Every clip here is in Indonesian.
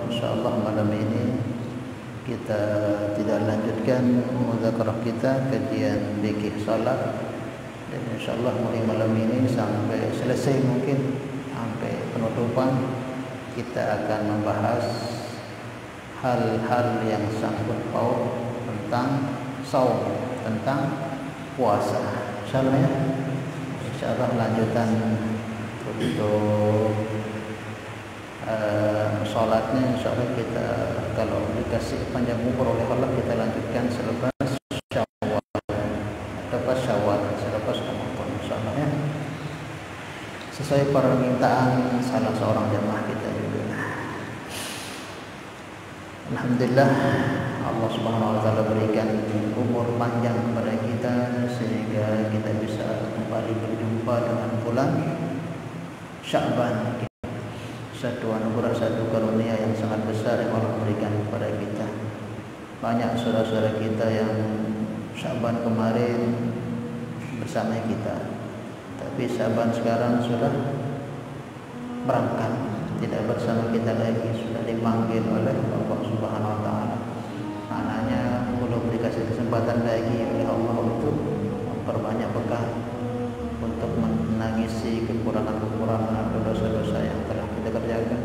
insyaallah malam ini kita tidak lanjutkan mudzakarah kita kajian fikih salat, dan insyaallah mulai malam ini sampai selesai mungkin sampai penutupan kita akan membahas hal-hal yang sangkut paut tentang saum, tentang puasa. Insyaallah ya. Insyaallah lanjutan untuk sholatnya insyaallah kita kalau dikasih panjang umur oleh Allah kita lanjutkan selepas Syawal atau pas Syawal, selepas Ramadan insyaallah ya. Sesuai permintaan salah seorang jemaah kita juga. Alhamdulillah Allah Subhanahu wa taala berikan umur panjang kepada kita sehingga kita bisa kembali berjumpa dengan bulan Sya'ban. Satu anugerah, satu karunia yang sangat besar yang Allah berikan kepada kita. Banyak saudara-saudara kita yang Sya'ban kemarin bersama kita, tapi Sya'ban sekarang sudah berangkat, tidak bersama kita lagi, sudah dipanggil oleh Allah Subhanahu wa taala. Anaknya belum dikasih kesempatan lagi oleh Allah untuk memperbanyak bekal untuk menangisi kekurangan-kekurangan dosa-dosa yang telah kita kerjakan.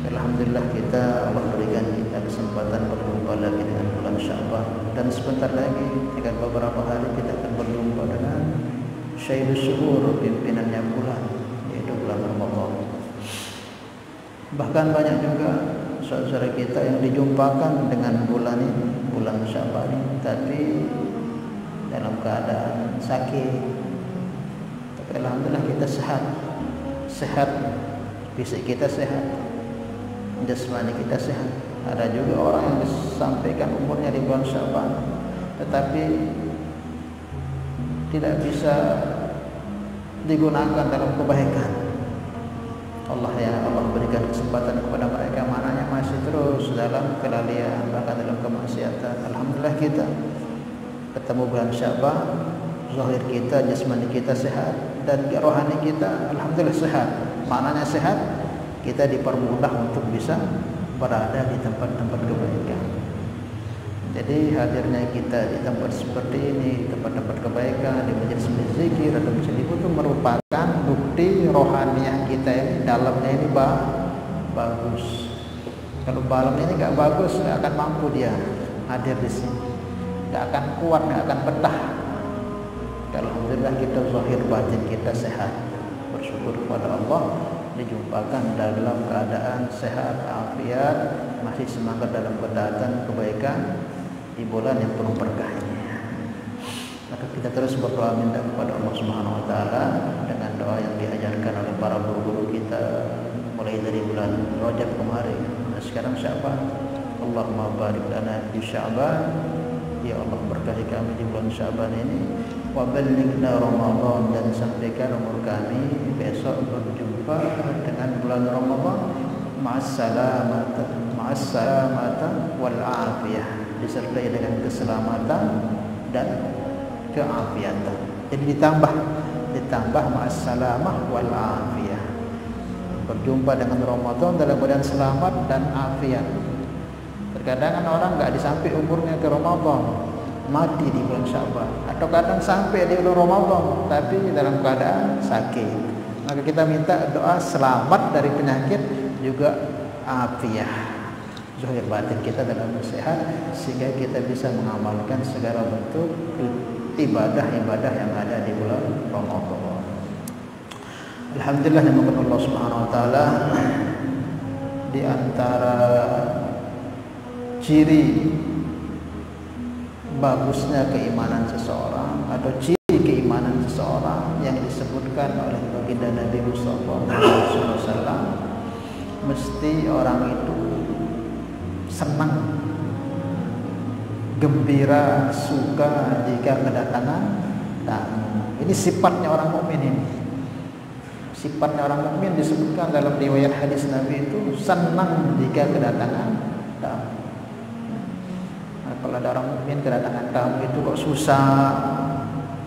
Alhamdulillah kita Allah berikan kita kesempatan berjumpa lagi dengan bulan Sya'ban, dan sebentar lagi tinggal beberapa hari kita akan berjumpa dengan Sayyidus Syuhur, pimpinannya bulan, yaitu bulan Ramadan. Bahkan banyak juga saudara kita yang dijumpakan dengan bulan ini, bulan Sya'ban ini, tapi dalam keadaan sakit. Tapi alhamdulillah kita sehat, fisik kita sehat, jasmani kita sehat. Ada juga orang yang disampaikan umurnya di bulan Sya'ban tetapi tidak bisa digunakan dalam kebaikan. Allah berikan kesempatan kepada mereka, mananya masih terus dalam kelalaian, bahkan dalam kemaksiatan. Alhamdulillah kita ketemu bulan Sya'ban, zahir kita, jasmani kita sehat, dan rohani kita alhamdulillah sehat. Maknanya sehat, kita dipermudah untuk bisa berada di tempat-tempat kebaikan. Jadi hadirnya kita di tempat seperti ini, tempat-tempat kebaikan, di majelis zikir atau majelis itu merupakan bukti rohaniah kita ini, dalamnya ini bagus. Kalau dalamnya ini enggak bagus, enggak akan mampu dia hadir di sini, enggak akan kuat, enggak akan betah. Alhamdulillah kita zahir batin kita sehat, bersyukur kepada Allah dijumpakan dalam keadaan sehat, afiat, masih semangat dalam ketaatan kebaikan di bulan yang penuh berkah ini. Maka kita terus berdoa minta kepada Allah Subhanahu wa taala dengan doa yang diajarkan oleh para guru-guru kita mulai dari bulan Rajab kemarin dan sekarang Sya'ban. Allahumma barik lana fi Sya'ban, ya Allah berkahi kami di bulan Sya'ban ini, wa ballighna Ramadan, dan sampaikan umur kami besok berjumpa dengan bulan Ramadan ma'as-salamata wal afiyah, disertai dengan keselamatan dan keafiatan. Jadi ditambah ma'as-salamah wal afiyah, berjumpa dengan Ramadan dalam keadaan selamat dan afiat. Terkadang orang enggak disampai umurnya ke Ramadan, mati di bulan Sya'ban, atau kadang sampai di bulan Ramadan tapi dalam keadaan sakit. Maka kita minta doa selamat dari penyakit, juga afiah, zahir batin kita dalam sehat, sehingga kita bisa mengamalkan segala bentuk ibadah-ibadah yang ada di bulan Ramadan. Alhamdulillah, dimuliakan Allah Subhanahu wa taala, di antara ciri bagusnya keimanan seseorang atau ciri keimanan seseorang yang disebutkan oleh baginda Nabi Mustafa SAW, mesti orang itu senang, gembira, suka jika kedatangan tamu. Ini sifatnya orang mukmin ini. Sifatnya orang mukmin disebutkan dalam riwayat hadis Nabi itu senang jika kedatangan tamu. Kalau ada orang mukmin kedatangan tamu itu kok susah,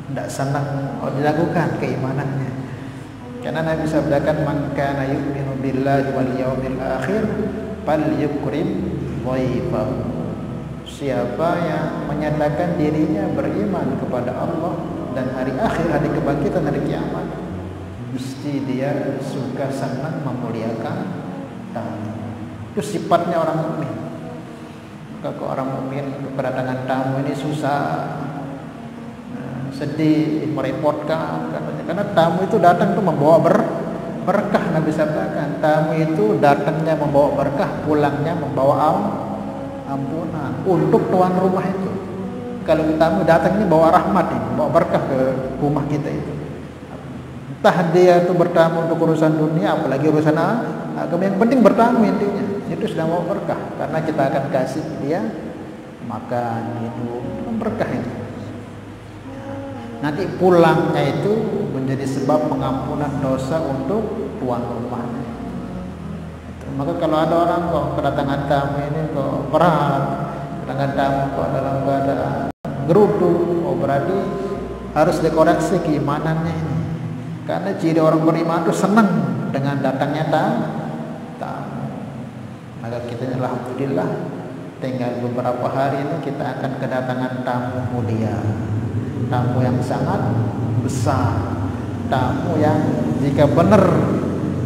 tidak senang, kok dilakukan keimanannya. Karena Nabi sabdakan, man kana yu'minu billahi wal yawmil akhir falyukrim dhaifahu. Siapa yang menyatakan dirinya beriman kepada Allah dan hari akhir, hari kebangkitan, hari kiamat, mesti dia suka senang memuliakan tamu. Itu sifatnya orang mukmin. Kalau orang mukmin kedatangan tamu ini susah, sedih, merepotkan katanya. Karena tamu itu datang tuh membawa berkah. Nabi sabdakan, tamu itu datangnya membawa berkah, pulangnya membawa ampunan untuk tuan rumah itu. Kalau tamu datang ini bawa rahmat, ini bawa berkah ke rumah kita itu. Entah dia itu bertamu untuk urusan dunia, apalagi urusan agama, yang penting bertamu intinya. Itu sudah mau berkah, karena kita akan kasih dia makan, minum, berkah itu. Nanti pulangnya itu menjadi sebab pengampunan dosa untuk tuan rumahnya. Maka kalau ada orang kok kedatangan tamu ini kok berat, kedatangan tamu kok dalam keadaan geruduk, oh berarti harus dikoreksi keimanannya ini. Karena ciri orang beriman itu senang dengan datangnya tamu. Maka kita alhamdulillah tinggal beberapa hari ini kita akan kedatangan tamu mulia, tamu yang sangat besar, tamu yang jika benar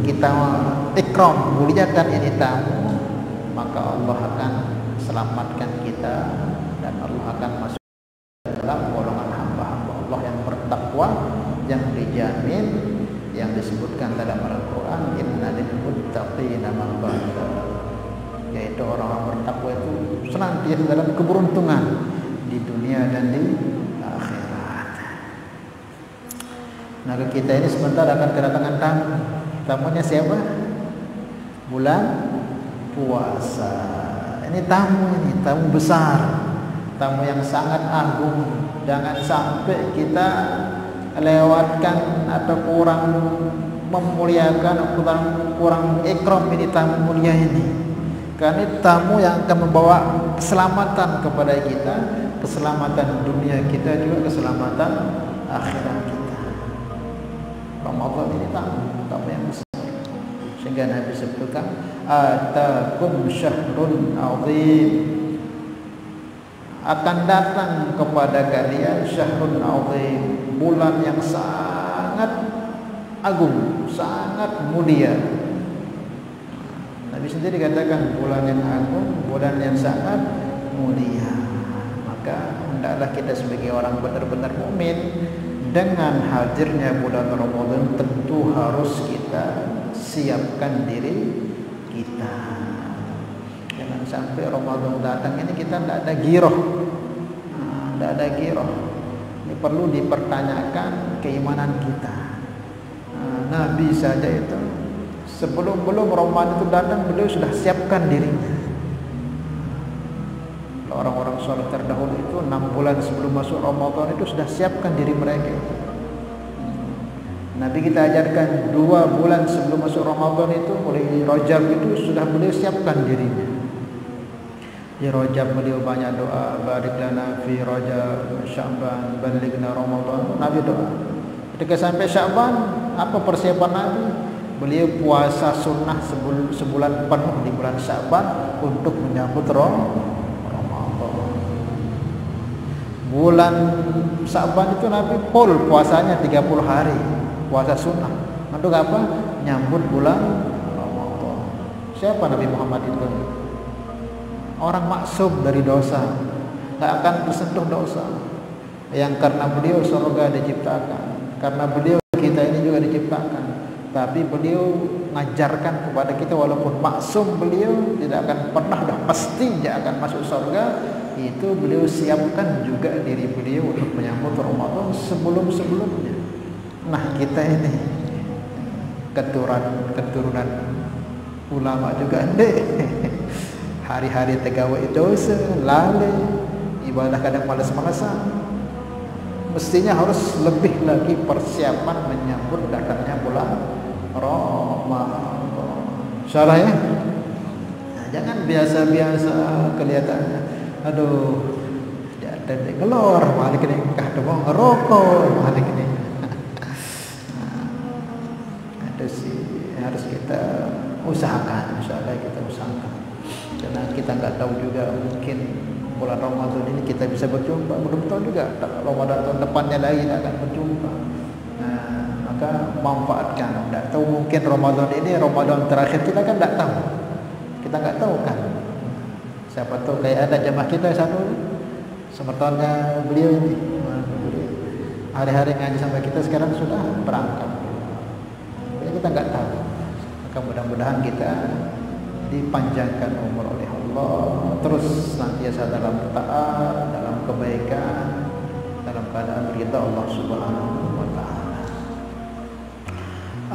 kita ikram, muliakan ini tamu, maka Allah akan selamatkan kita dan Allah akan masuk dalam golongan hamba-hamba Allah yang bertakwa, yang dijamin, yang disebutkan dalam Al-Quran, inna lil muttaqina mafaza, yaitu orang-orang bertakwa itu senantiasa dalam keberuntungan di dunia dan di akhirat. Nah, kita ini sebentar akan kedatangan tamu. Tamunya siapa? Bulan puasa. Ini tamu besar, tamu yang sangat agung. Jangan sampai kita lewatkan atau kurang memuliakan, kurang ikram ini tamu mulia ini. Karena tamu yang akan membawa keselamatan kepada kita, keselamatan dunia kita, juga keselamatan akhirat kita. Ramadan ini tamu yang besar. Sehingga Nabi sebutkan, atakum syahrun azim, akan datang kepada kalian syahrun azim, bulan yang sangat agung, sangat mulia. Nabi sendiri katakan bulan yang agung, bulan yang sangat mulia. Maka hendaklah kita sebagai orang benar-benar mukmin, dengan hadirnya bulan Ramadan tentu harus kita siapkan diri kita. Jangan sampai Ramadan datang ini kita tidak ada giroh, tidak ada giroh. Ini perlu dipertanyakan keimanan kita. Nabi saja itu sebelum Ramadan itu datang, beliau sudah siapkan dirinya. Orang-orang soleh terdahulu itu 6 bulan sebelum masuk Ramadan itu sudah siapkan diri mereka. Nabi kita ajarkan 2 bulan sebelum masuk Ramadan itu, mulai Rajab itu sudah beliau siapkan dirinya. Di Rajab beliau banyak doa, barik lana fi Rajab, Sya'ban, balighna Ramadan. Nabi doa. Ketika sampai Sya'ban, apa persiapan Nabi? Beliau puasa sunnah sebulan penuh di bulan Sya'ban untuk menyambut Ramadan. Bulan Sya'ban itu Nabi full puasanya 30 hari, puasa sunnah. Untuk apa? Nyambut bulan Ramadan. Siapa Nabi Muhammad itu? Orang maksum dari dosa, tidak akan tersentuh dosa. Yang karena beliau surga diciptakan, karena beliau kita ini juga diciptakan. Tapi beliau mengajarkan kepada kita, walaupun maksum beliau tidak akan pernah, dah pasti dia akan masuk surga. Itu beliau siapkan juga diri beliau untuk menyambut Ramadan sebelum-sebelumnya. Nah, kita ini keturunan ulama juga hari-hari tegawa dosa, lalai, ibadah kadang malas-malasan. Mestinya harus lebih lagi persiapan menyambut datangnya bulan Ramadan. Salah ya? Nah, jangan biasa-biasa kelihatannya. Aduh, ada ngelor, balik ini kah mau ngerokok, balik ini. Itu sih harus kita usahakan, insyaallah kita usahakan. Nah, kita nggak tahu juga, mungkin bulan Ramadan ini kita bisa berjumpa, belum tahu juga. Ramadan tahun depannya lagi akan berjumpa. Nah, maka manfaatkan. Tidak tahu, mungkin Ramadan ini Ramadan terakhir kita kan tidak tahu. Kita nggak tahu kan. Siapa tahu kayak ada jemaah kita satu semertanya beliau ini, hari-hari ngaji sampai kita sekarang sudah berangkat. Jadi kita nggak tahu. Maka mudah-mudahan kita dipanjangkan umur oleh Allah, terus senantiasa dalam taat, dalam kebaikan, dalam keadaan ridha Allah Subhanahu wa taala.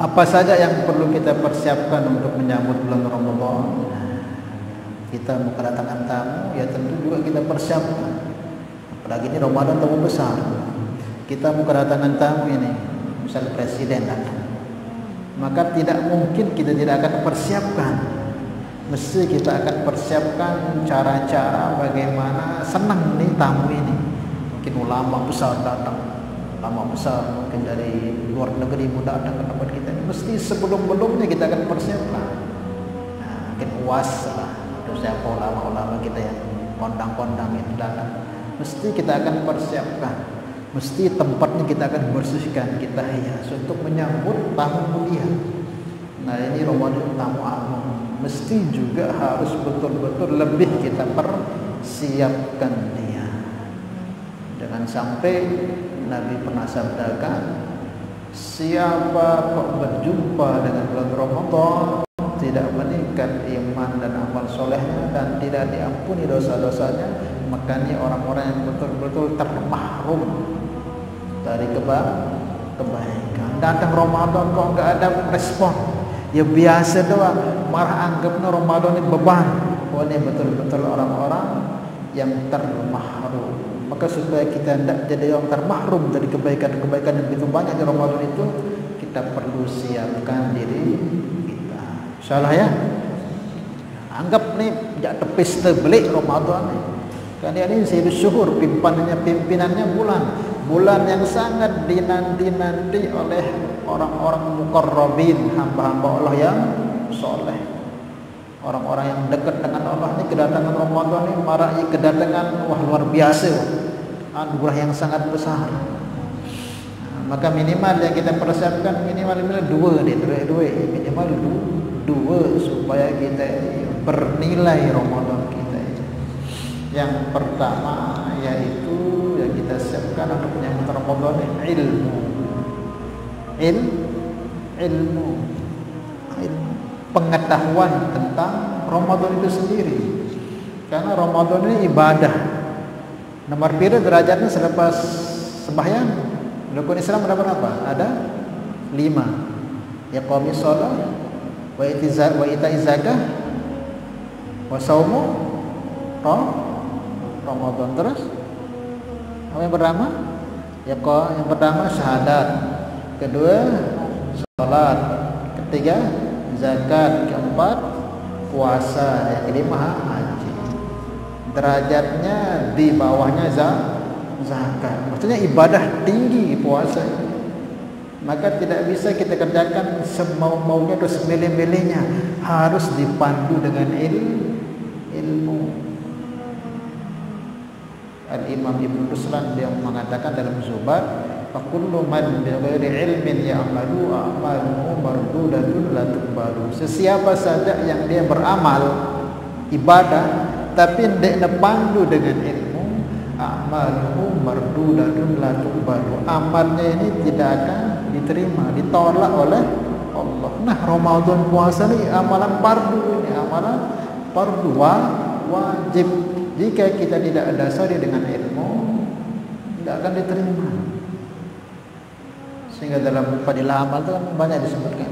Apa saja yang perlu kita persiapkan untuk menyambut bulan Ramadan? Kita mau kedatangan tamu, ya tentu juga kita persiapkan. Apalagi ini Ramadan tamu besar. Kita mau kedatangan tamu ini, misal presiden datang, maka tidak mungkin kita tidak akan persiapkan. Mesti kita akan persiapkan cara-cara bagaimana senang nih tamu ini. Mungkin ulama besar datang, ulama besar mungkin dari luar negeri mau datang ke tempat kita. Mesti sebelum-belumnya kita akan persiapkan. Nah, mungkin UAS lah, atau siapa ulama-ulama kita yang kondang-kondang itu datang. Mesti kita akan persiapkan. Mesti tempatnya kita akan bersihkan, kita hias untuk menyambut tamu mulia. Nah, ini Ramadan tamu agung, mesti juga harus betul-betul lebih kita persiapkan dia. Jangan sampai Nabi pernah sabdakan, siapa kok berjumpa dengan bulan Ramadan tidak meningkat iman dan amal solehnya dan tidak diampuni dosa-dosanya, maka ini orang-orang yang betul-betul termahrum dari kebaikan. Datang Ramadan kok nggak ada respon, ya biasa doang, marah, anggapnya Ramadan ini beban. Oh, ini betul-betul orang-orang yang termahrum. Maka supaya kita tidak jadi orang termahrum dari kebaikan-kebaikan yang begitu banyak di Ramadan itu, kita perlu siapkan diri kita. Insyaallah ya. Anggap nih jak tepis terbeli Ramadan nih. Karena ini Sayyidus Syuhur, pimpinannya bulan yang sangat dinanti-nanti oleh orang-orang muqarrabin, hamba-hamba Allah yang soleh, orang-orang yang dekat dengan Allah. Ini kedatangan Ramadan ini marai kedatangan, wah luar biasa, anugerah yang sangat besar. Nah, maka minimal yang kita persiapkan minimal dua supaya kita bernilai Ramadan kita. Yang pertama yaitu yang kita siapkan untuk menyambut Ramadan, ilmu, pengetahuan tentang Ramadan itu sendiri. Karena Ramadan ini ibadah. Nomor pira derajatnya selepas sembahyang? Rukun Islam ada berapa? Ada 5. Iqamis shalah, wa ita'iz zakah, wa saumu Ramadan. Terus apa yang pertama? Yang pertama syahadat, kedua salat, ketiga zakat, keempat puasa, yang kelima haji. Derajatnya di bawahnya zakat. Maksudnya ibadah tinggi puasa. Maka tidak bisa kita kerjakan semau-maunya atau semilih-milihnya, harus dipandu dengan ilmu. Al-Imam Ibn Ruslan dia mengatakan dalam Zubat, faqullu man bighairi ilmin ya'malu a'maluhu mardudatun la tuqbalu. Sesiapa saja yang dia beramal ibadah tapi tidak pandu dengan ilmu, a'maluhu mardudatun la tuqbalu. Amalnya ini tidak akan diterima, ditolak oleh Allah. Nah, Ramadan puasa ini amalan fardu, ini amalan fardu wajib. Jika kita tidak dasari dengan ilmu, tidak akan diterima. Sehingga dalam fadilah amal itu kan banyak disebutkan,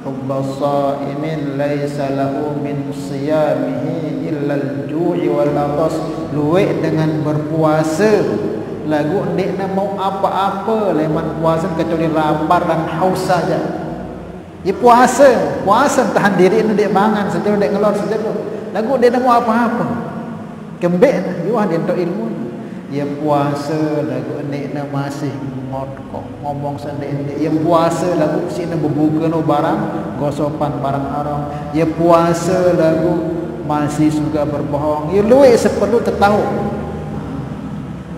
rubba shaimin laisa lahu min siyamihi illa al-ju'i wal atas. Luwe dengan berpuasa, lagu ndik nak mau apa-apa leman puasa kecuali lapar dan haus saja. Dia puasa tahan diri ndik mangan saja, ndik ngelor saja. Lagu dia nak mau apa-apa. Kembek nah, yuah dia untuk ilmu. Dia puasa lagu ndik nak masih ngomong sendiri. Dia puasa lagu sini berbuka no barang gosopan barang haram. Dia puasa lagu masih juga berbohong. Ya luwe seperlu tahu.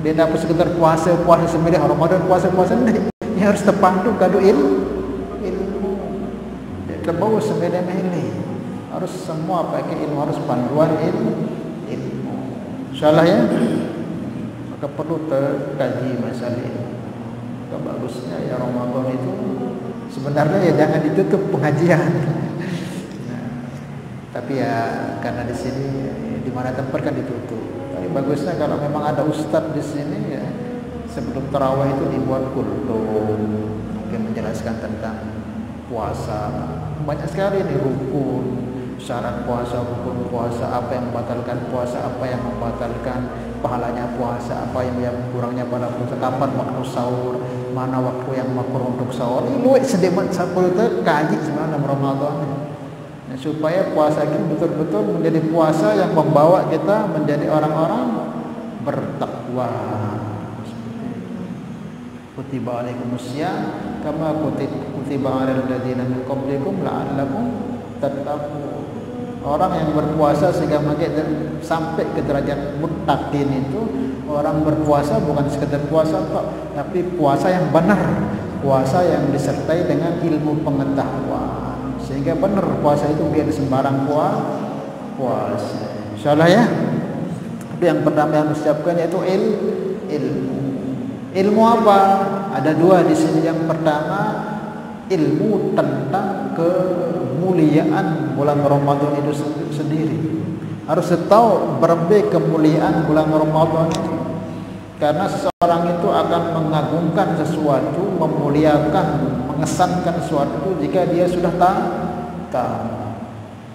Dia dapat sekedar puasa sembilan Ramadan puasa ni. Dia harus terpandu kado ilmu. Dia terbawa sembilan ini. Harus semua pakai ilmu, harus panduan ilmu. Insyaallah ya. Maka perlu terkaji masalah ini. Maka bagusnya ya Ramadan itu sebenarnya ya jangan ditutup pengajian. Tapi ya karena di sini di mana tempat kan ditutup. Tapi bagusnya kalau memang ada ustadz di sini ya sebelum tarawih itu dibuat kultum, mungkin menjelaskan tentang puasa. Banyak sekali nih rukun, syarat puasa, rukun puasa, apa yang membatalkan puasa, apa yang membatalkan pahalanya puasa, apa yang kurangnya pada puasa, kapan waktu sahur, mana waktu yang makruh untuk sahur. Ini luwih sedikit sapul itu kaji sebenarnya Ramadan. Supaya puasa kita betul-betul menjadi puasa yang membawa kita menjadi orang-orang bertakwa. Kutiba alaikumusiyam kama kutiba alal ladzina min qablikum la'allakum tattaqun. Orang yang berpuasa sehingga sampai ke derajat muttaqin itu orang berpuasa bukan sekedar puasa tapi puasa yang benar, puasa yang disertai dengan ilmu pengetahuan. Sehingga benar puasa itu biar sembarang puasa. Insyaallah ya. Itu yang pertama yang disiapkan yaitu ilmu. Ilmu apa? Ada dua di sini. Yang pertama ilmu tentang kemuliaan bulan Ramadan itu sendiri. Harus tahu berapa kemuliaan bulan Ramadan itu. Karena seseorang itu akan mengagungkan sesuatu, memuliakan, mengesankan sesuatu jika dia sudah tahu.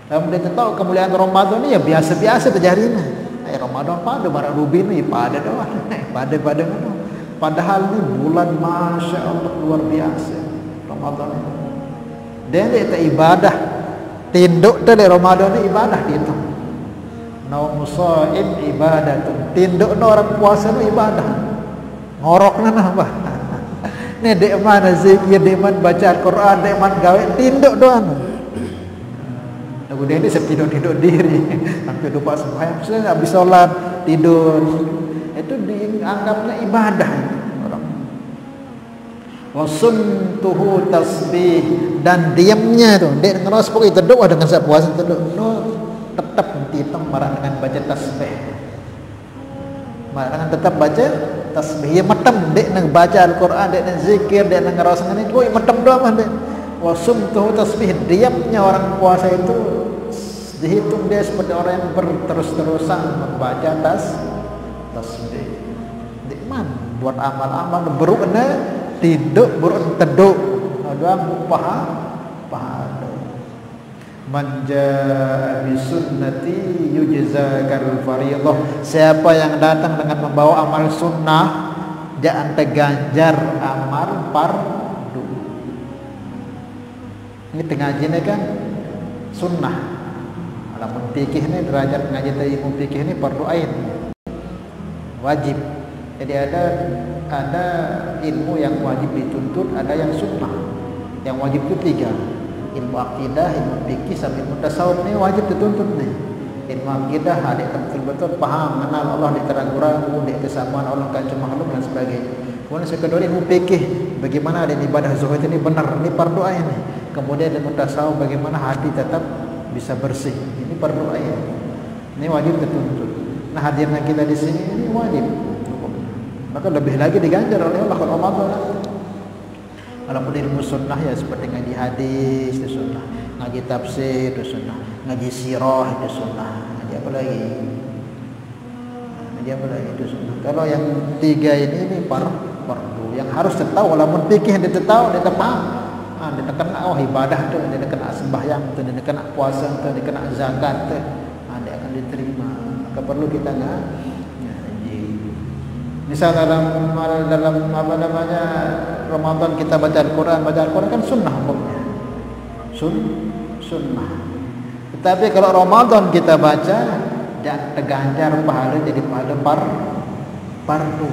Kalau dia tahu kemuliaan Ramadan ini ya biasa-biasa terjadinya. Ramadan pada barang rubin ini pada doang, pada mana. Padahal ini bulan masya Allah luar biasa Ramadan ini. Dan dia ibadah, tinduk dari Ramadan ini ibadah itu. Naumusa'im ibadatun. Tinduk orang puasa itu ibadah. Ngorokna apa? Ini dek mana zikir, dek mana baca Al-Quran, dek mana gawe tinduk doang. Kemudian ini tidur diri, sampai lupa sembahyang, saya habis sholat tidur. Itu dianggapnya ibadah orang. Wasumtuhu tasbih, dan diamnya tu, dek ngeras pokok itu doa dengan saya puasa itu tetap hitam marah dengan baca tasbih. Marah dengan tetap baca tasbih. Ya matam dek nang baca Al-Quran, dek nang zikir, dek nang ngeras dengan itu, matam doa mah dek. Wasumtuhu tasbih, diamnya orang puasa itu dihitung dia seperti orang yang berterus-terusan membaca tasbih. Dikman buat amal-amal berukna tidur beruk teduk doang pahala. Manja bisunnati yujzakal fardhah. Siapa yang datang dengan membawa amal sunnah jangan terganjar amal fardu. Ini ngaji ni kan sunnah. Alamun fikih ni derajat ngaji ilmu fikih ni fardu ain, wajib. Jadi ada ilmu yang wajib dituntut, ada yang sunnah. Yang wajib itu 3. Ilmu akidah, ilmu fikih, sampai ilmu tasawuf ni wajib dituntut ni. Ilmu akidah ada betul-betul faham mengenal Allah di ragu-ragu, di kesamaan Allah kan cuma makhluk dan sebagainya. Kemudian kedua ilmu fikih, bagaimana ada ibadah zuhud ini benar, ini fardu ain. Kemudian ilmu tasawuf, bagaimana hati tetap bisa bersih, ini fardu ain. Ini wajib dituntut. Nah, hadirnya kita di sini ini wajib. Maka lebih lagi diganjar oleh Allah kalau Ramadan. Walaupun ilmu sunnah ya seperti ngaji hadis itu sunnah, ngaji tafsir itu sunnah, ngaji sirah itu sunnah, ngaji apa lagi? Ngaji apa lagi itu sunnah. Kalau yang 3 ini fardu yang harus tahu. Walaupun fikih dia tahu, dia paham. Dia kena ibadah tu, dia kena sembahyang tu, dia kena puasa tu, dia kena zakat tu, dia akan diterima. Maka perlu kita ngaji. Misal dalam apa namanya Ramadan kita baca Al-Quran kan sunnah hukumnya, sunnah. Tetapi kalau Ramadan kita baca jangan terganjar pahala jadi pahala fardu.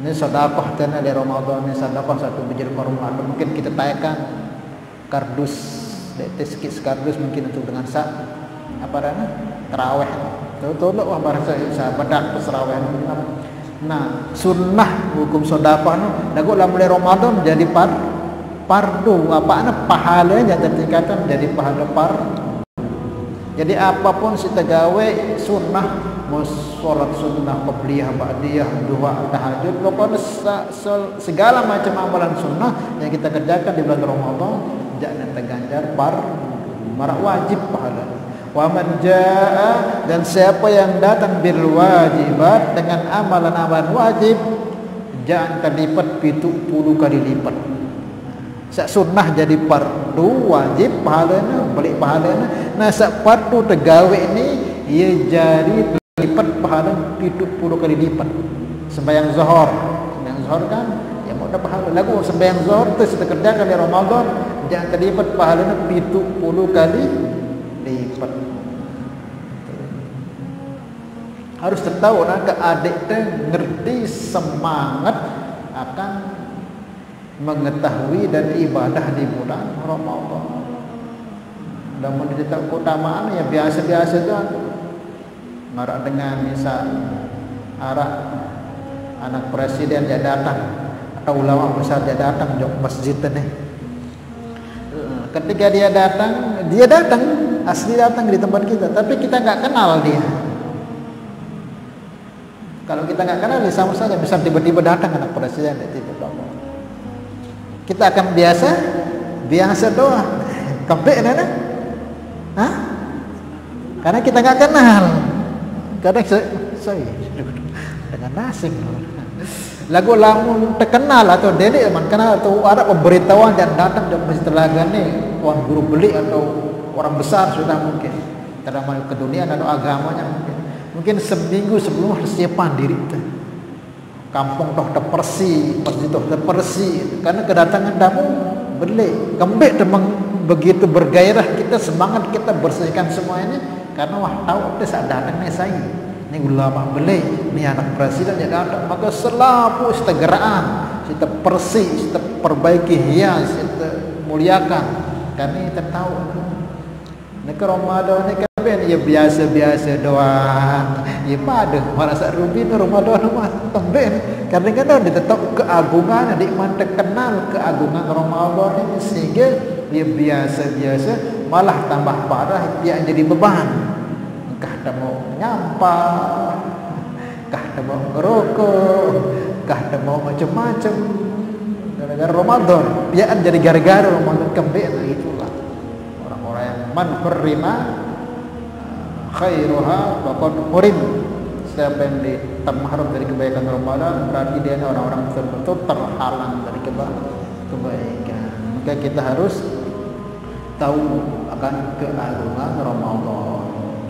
Ini sedekah dari Ramadan, ini sedekah 1 biji kurma. Mungkin kita tayangkan kardus sikit sekardus mungkin untuk dengan apa namanya tarawih. Tolok wah bahasa badak tarawih. Nah, sunnah hukum sedekah nu dagu lah mulai Ramadan jadi fardu. Apana pahalanya jadi tingkatan jadi pahala fardu. Jadi apapun kita gawe sunnah, mau sholat sunnah, qabliyah, ba'diyah, duha, tahajud, pokoknya segala macam amalan sunnah yang kita kerjakan di bulan Ramadan jangan terganjar marak wajib pahala. Wa man jaa, dan siapa yang datang bil wajibat dengan amalan-amalan wajib jangan terlipat 70 kali lipat. Sak sunnah jadi fardu wajib pahalanya balik pahalanya. Nah sak fardu tegawe ini ia jadi lipat pahala 70 kali lipat. Sembahyang zuhur kan ya mau dapat pahala lagu sembahyang zuhur tu kita kerjakan di Ramadan jangan terlipat pahalanya 70 kali lipat. Harus tahu nak adik teh ngerti semangat akan mengetahui dan ibadah di bulan Ramadan. Dan mau ditahu keutamaan ya biasa-biasa tu marak dengan misal arak anak presiden dia datang atau ulama besar dia datang jok masjid ni. Ketika dia datang asli datang di tempat kita, tapi kita enggak kenal dia. Kalau kita enggak kenal dia sama saja, bisa tiba-tiba datang anak presiden tiba-tiba. Kita akan biasa doa. Kembali nana? Hah? Karena kita enggak kenal. Kadang saya dengan asing. Lagu lamun terkenal atau dedek man kenal atau ada pemberitahuan dan datang dan masjid Telaga ni tuan guru beli atau orang besar sudah mungkin dalam keduniaan atau agamanya mungkin seminggu sebelum persiapan diri kampung toh terpersi masjid toh terpersi karena kedatangan tamu beli kembali demang begitu bergairah kita semangat kita bersihkan semua ini karena wah tahu ada saat datang ni saya ni ulama beli ni anak presiden yang datang maka selalu setegeraan kita bersih kita perbaiki hias kita muliakan kami tahu ni ke Ramadan ni kan ya biasa-biasa doa ya pada merasa rubi ni Ramadan mah temben kadang-kadang dia tetap keagungan adik man terkenal keagungan Ramadan ini sehingga dia biasa-biasa malah tambah parah dia jadi beban. Kah dah mau nyampah, kah dah mau ngerokok, kah dah mau macam-macam. Gara-gara Ramadan, biar jadi gara-gara Ramadan kembali itulah. Orang-orang yang man hurrima khairuha faqad hurim. Siapa yang ditemahram dari kebaikan Ramadan berarti dia orang-orang betul-betul terhalang dari kebaikan. Maka kita harus tahu akan keagungan Ramadan.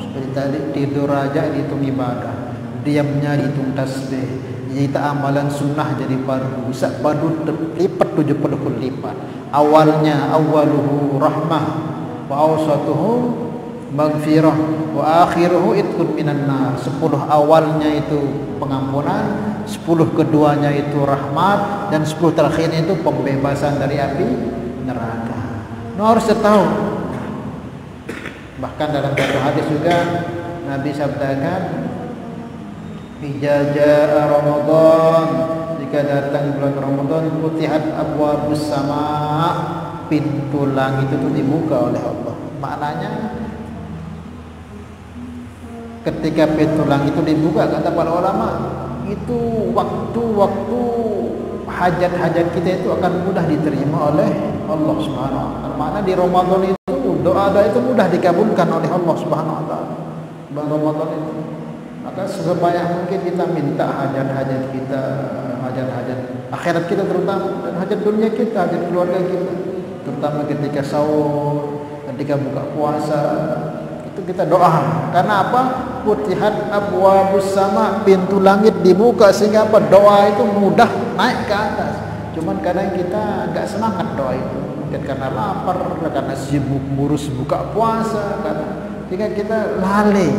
Seperti tadi tidur aja dihitung ibadah, diamnya dihitung tasbih, jadi amalan sunnah jadi fardu. Sak fardu terlipat 70 kali lipat. Awalnya awaluhu rahmah, wa awsatuhu maghfirah, wa akhiruhu itqun minan nar. 10 awalnya itu pengampunan, 10 keduanya itu rahmat, dan 10 terakhirnya itu pembebasan dari api neraka. Harus tahu. Bahkan dalam satu hadis juga Nabi sabdakan idza jaa Ramadan, jika datang bulan Ramadan futihat abwabus sama, pintu langit itu dibuka oleh Allah. Maknanya ketika pintu langit itu dibuka kata para ulama itu waktu-waktu hajat-hajat kita itu akan mudah diterima oleh Allah Subhanahu wa taala. Makna di Ramadan itu doa-doa itu mudah dikabulkan oleh Allah Subhanahu wa taala. Bulan Ramadan itu. Maka sebanyak mungkin kita minta hajat-hajat kita, hajat-hajat akhirat kita terutama dan hajat dunia kita, hajat keluarga kita. Terutama ketika sahur, ketika buka puasa, itu kita doa. Karena apa? Futihat abwabus sama, pintu langit dibuka sehingga apa? Doa itu mudah naik ke atas. Cuman kadang kita enggak semangat doa itu. Mungkin karena lapar, karena sibuk ngurus buka puasa, sehingga kita lalai.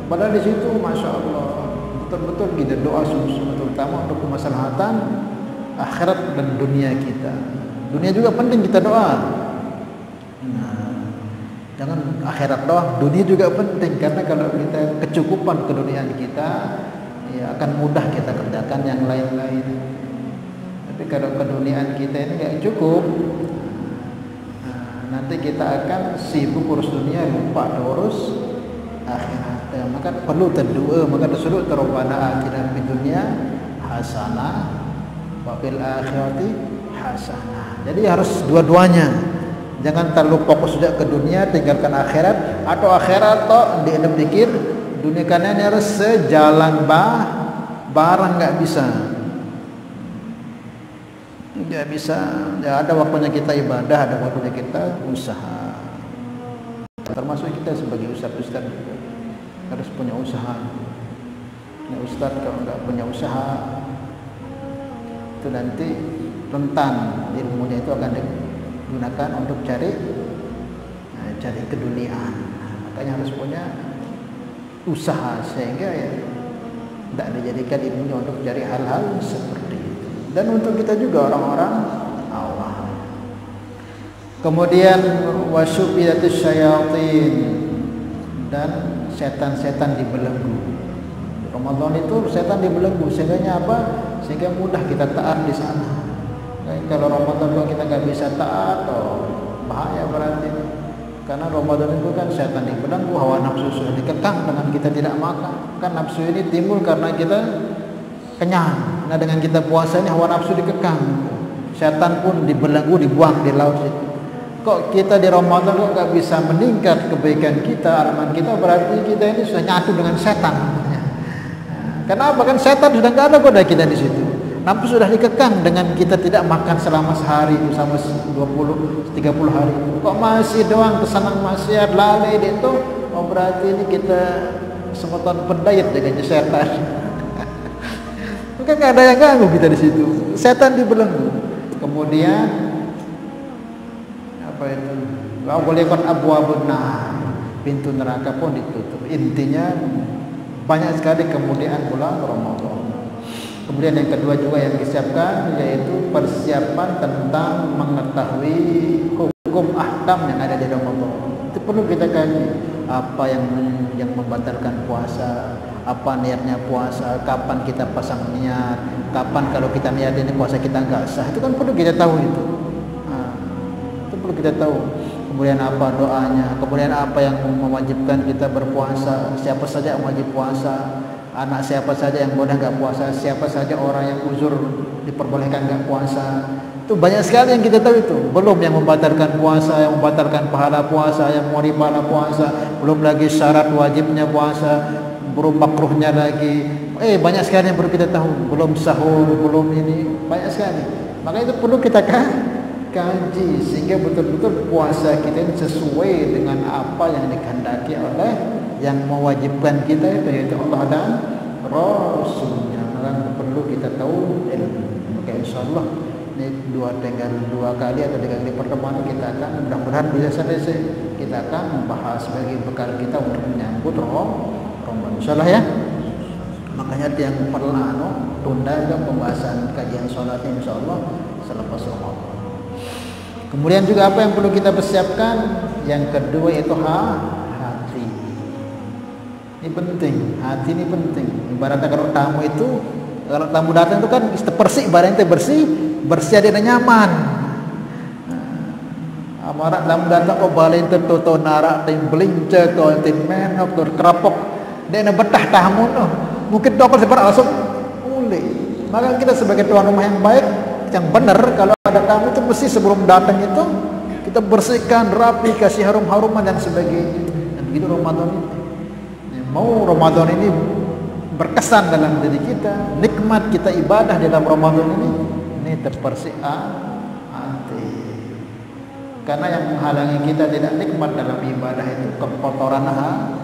Padahal di situ, masya Allah, betul-betul kita doa sungguh-sungguh, terutama untuk kemaslahatan akhirat dan dunia kita. Dunia juga penting kita doa. Nah, Jangan akhirat doang, dunia juga penting, karena kalau kita kecukupan keduniaan kita, ya akan mudah kita kerjakan yang lain-lain. Tapi kalau keduniaan kita ini nggak cukup, nanti kita akan sibuk urus dunia, lupa urus akhirat. Maka perlu terdua, maka tersebut Rabbana atina fid dunya hasanah wa fil akhirati hasanah. Jadi harus dua-duanya. Jangan terlalu fokus sudah ke dunia, tinggalkan akhirat, atau akhirat toh diendap dikir, dunia kanan harus sejalan barang, nggak bisa. Nggak bisa. Ya, ada waktunya kita ibadah, ada waktunya kita usaha. Termasuk kita sebagai ustaz harus punya usaha. Nah, ustaz kalau nggak punya usaha, itu nanti rentan ilmunya itu akan digunakan untuk cari keduniaan. Makanya harus punya usaha sehingga ya tidak dijadikan ilmunya untuk cari hal-hal seperti itu. Dan untuk kita juga orang-orang awam. Kemudian wasyubiyatus syayatin, dan setan-setan dibelenggu. Ramadan itu setan dibelenggu sehingga apa? Sehingga mudah kita taat di sana. Kalau Ramadan kok kita nggak bisa taat, bahaya berarti. Karena Ramadan itu kan setan dibelenggu, hawa nafsu sudah dikekang dengan kita tidak makan. Kan nafsu ini timbul karena kita kenyang. Nah, dengan kita puasa ini hawa nafsu dikekang. Setan pun dibelenggu, dibuang di laut itu. Kok kita di Ramadan kok nggak bisa meningkat kebaikan kita, amalan kita, berarti kita ini sudah nyatu dengan setan. Kenapa? Kan setan sudah nggak ada goda kita di situ. Nafsu sudah dikekang dengan kita tidak makan selama sehari itu, sama 20-30 hari. Kok masih doang kesenang maksiat lalai itu? Oh, berarti ini kita semeton pendayat jaganya setan. Maka nggak ada yang ganggu kita di situ. Setan dibelenggu. Kemudian apa itu? Wa bolehkan abwabun nar, pintu neraka pun ditutup. Intinya banyak sekali kemudian bulan Ramadan. Kemudian yang kedua juga yang disiapkan yaitu persiapan tentang mengetahui hukum ahkam yang ada di Ramadan. Itu perlu kita kaji. Apa yang membatalkan puasa, apa niatnya puasa, kapan kita pasang niat, kapan kalau kita niat ini puasa kita enggak sah. Itu kan perlu kita tahu itu. Itu perlu kita tahu. Kemudian apa doanya, kemudian apa yang mewajibkan kita berpuasa, siapa saja yang wajib puasa, anak siapa saja yang boleh nggak puasa, siapa saja orang yang uzur diperbolehkan nggak puasa. Itu banyak sekali yang kita tahu itu. Belum yang membatalkan puasa, yang membatalkan pahala puasa, yang mau pahala puasa, belum lagi syarat wajibnya puasa, belum makruhnya lagi. Banyak sekali yang perlu kita tahu. Belum sahur, belum ini, banyak sekali. Maka itu perlu kita kaji sehingga betul-betul puasa kita ini sesuai dengan apa yang dikehendaki oleh yang mewajibkan kita itu, yaitu Allah dan Rasulnya. Maka perlu kita tahu ilmu. Maka insyaallah ini tinggal dua kali atau 3 kali pertemuan kita akan mudah-mudahan bisa selesai. Kita akan membahas sebagai bekal kita untuk menyambut Ramadan insyaallah ya. Makanya yang pernah tunda juga pembahasan kajian sholat insyaallah selepas Ramadan. Kemudian juga apa yang perlu kita persiapkan? Yang kedua yaitu hati. Ini penting, hati ini penting. Ibaratnya kalau tamu datang itu kan bersih, barangnya bersih ada nyaman. Amarat tamu datang kok balik to narak tim belince to tim menok to kerapok. Dia betah tamu no. Mungkin dokter seperti langsung mulai. Maka kita sebagai tuan rumah yang baik, yang benar, kalau ada tamu itu mesti sebelum datang itu kita bersihkan rapi, kasih harum-haruman dan sebagainya. Dan begitu Ramadan ini. Mau Ramadan ini berkesan dalam diri kita, nikmat kita ibadah dalam Ramadan ini terbersih hati. Karena yang menghalangi kita tidak nikmat dalam ibadah itu kekotoran hati.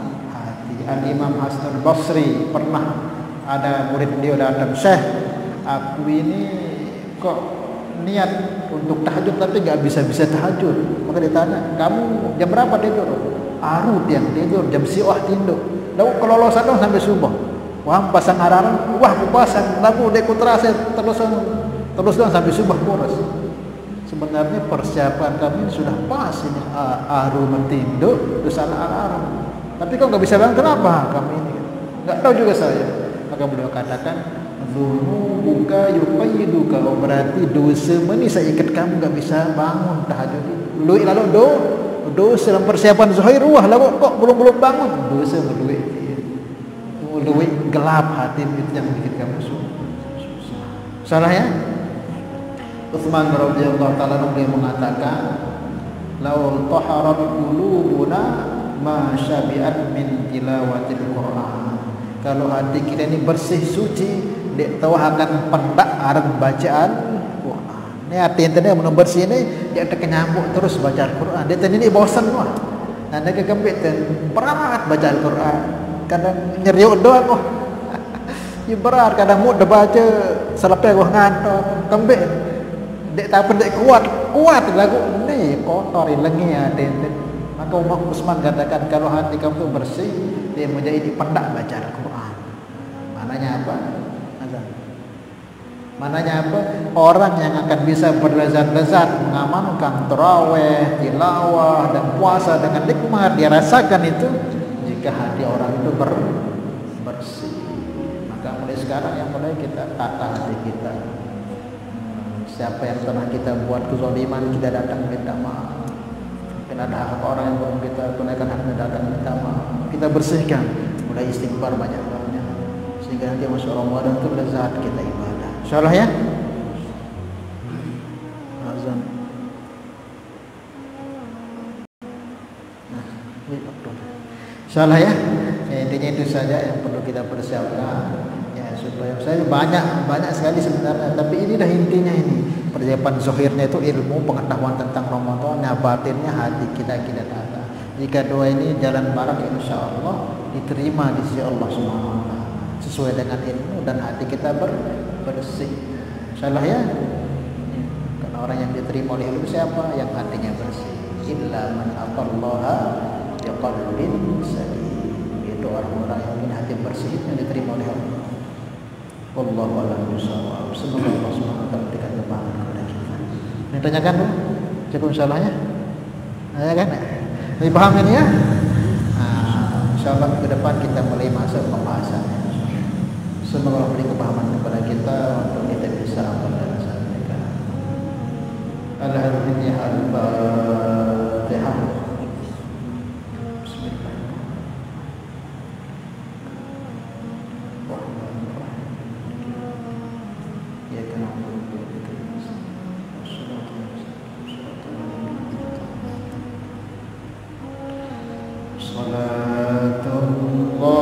Al-Imam Hasan Basri pernah ada murid dia datang, "Syekh, aku ini kok niat untuk tahajud tapi nggak bisa tahajud." Maka ditanya, "Kamu jam berapa tidur?" "Arut yang tidur jam siwah tidur." "Lalu kelolosan dong sampai subuh." "Wah, pasang wah aku pasang lagu deku terasa terus dong sampai subuh kurus." Sebenarnya persiapan kami sudah pas ini arum tinduk dosa arum. Tapi kau nggak bisa bilang kenapa kami ini? Nggak tahu juga saya. Maka beliau katakan, buka yuqayyiduka, berarti dosa ini saya ikat kamu nggak bisa bangun tahajud. Lalu dosa dalam persiapan zuhur wah lalu kok belum bangun dosa meluik gelap hati itu yang bikin kamu susah. Salah ya? Utsman radhiyallahu taala beliau mengatakan, laul taharat qulubuna ma syabi'at min tilawatil Qur'an. Kalau hati kita ini bersih suci, dia tahu akan pendak arang bacaan Quran. Ini hati yang menang bersih ini dia akan nyambuk terus baca Al-Quran. Dia tadi ini bosan wah. Anda kekempit berat baca Al-Quran. Kadang nyeriuk doang kok. Ya berat kadang mood baca selepas gua ngantuk kembit. Dek tak pendek kuat lagu ni kotor lengi ada. Maka Umar Utsman katakan kalau hati kamu itu bersih, dia menjadi pendak baca Al-Quran. Mananya apa? Mananya apa? Orang yang akan bisa berlezat-lezat mengamalkan tarawih, tilawah dan puasa dengan nikmat, dia rasakan itu jika hati orang itu bersih. Maka mulai sekarang yang mulai kita tata hati kita. Siapa yang telah kita buat kezaliman, kita datang minta maaf. Mungkin ada hak orang yang belum kita tunaikan, haknya datang minta maaf. Kita bersihkan, mulai istighfar banyak-banyak, sehingga nanti masuk Ramadan itu lezat kita ibadah. Insyaallah ya. Azan. Nah, insyaallah ya. Intinya itu saja yang perlu kita persiapkan. Supaya saya banyak sekali sebenarnya, tapi ini dah intinya ini persiapan zahirnya itu ilmu pengetahuan tentang Ramadan, batinnya hati kita tata. Jika doa ini jalan bareng, insya Allah diterima di sisi Allah Subhanahu wa Ta'ala sesuai dengan ilmu dan hati kita bersih. Insyaallah ya. Karena orang yang diterima oleh ilmu siapa? Yang hatinya bersih. Illa man atallaha biqalbin salim. Itu orang-orang yang punya hati bersih yang diterima oleh Allah. Wallahu a'lam bishawab. Semoga Allah Subhanahu wa taala berikan kepahaman kepada kita. Ini tanyakan dulu. Cukup insyaallah ya. Ya kan? Ini paham ini ya? Nah, insyaallah ke depan kita mulai masuk pembahasannya. Semoga Allah beri kepahaman kepada kita untuk kita bisa amal dan sampaikan. Alhamdulillah al-Fatihah. Yeah.